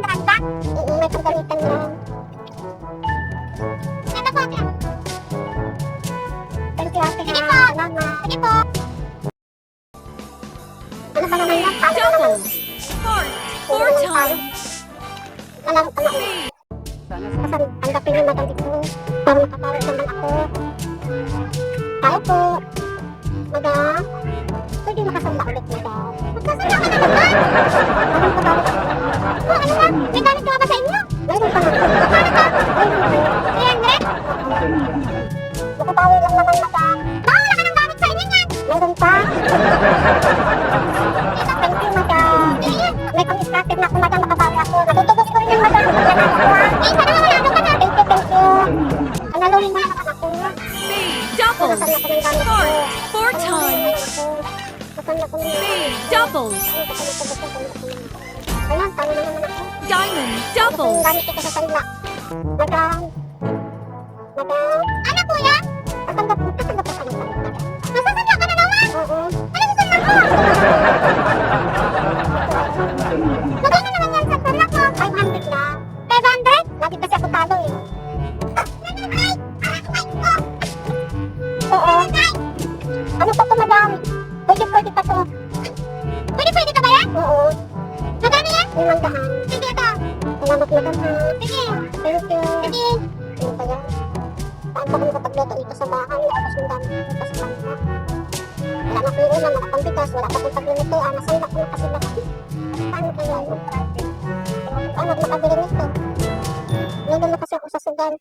Magandaan ba? May pagalitan lang. Ito po, ate. Thank you, ate. Sige po. Salamat. Sige po. Ano ba naman yan? Talo na naman. Four times. Alam ko na. Kasi tanggapin niyo madam ito. Para makatawag naman ako. Tayo po. Madam. Pwede makasama ulit, madam. Magkasama ka na naman. Madam, patawag ako. Oh, ano ba? May gamit ka ba sa inyo? Mayroon pa nga. Paano ka? Mayroon pa nga. 300? Makatawag lang naman, madam. Oh, wala ka ng gamit sa inyo yan. Mayroon pa. Thank you, madam. May pang-started na ako, madam. Makabawi ako. Natutubos ko rin yung madam. Magkakaroon ko. Eh, sana mamalado ka na. Thank you, thank you. Analulin mo na naman ako. Doubles. Nasan na ko ng gamit ko. Four times. Nasan na ko ng Doubles. Ayan, talo na naman ako. Diamond. Ang Doubles. gamit ko sa kanila. Madam. Madam. Ano po yan? Tatanggap ka ng gamit, madam. Nasasandya ka na naman? Oo. Ano susundan mo? Magkano naman yan sa pala ko? 500 na. 500? Lagi kasi ako talo eh. Oo. Ano pa to, madam? Pwede pa to. Pwede ka ba yan? Oo. Magkano yan? 500. Sige ito. Salamat, madam ha. Sige. Thank you. Sige. Ano ba yan? Saan pa kami kapagluto nito sa bahay? Tapos yung dami nito sa kanila. Wala na pwede na makapambigas. Wala pa kong pagluluto. Nasanda ko na kasi lahat. Paano kaya yun? Paano makabili nito? Nilalo kasi ako sa sugal.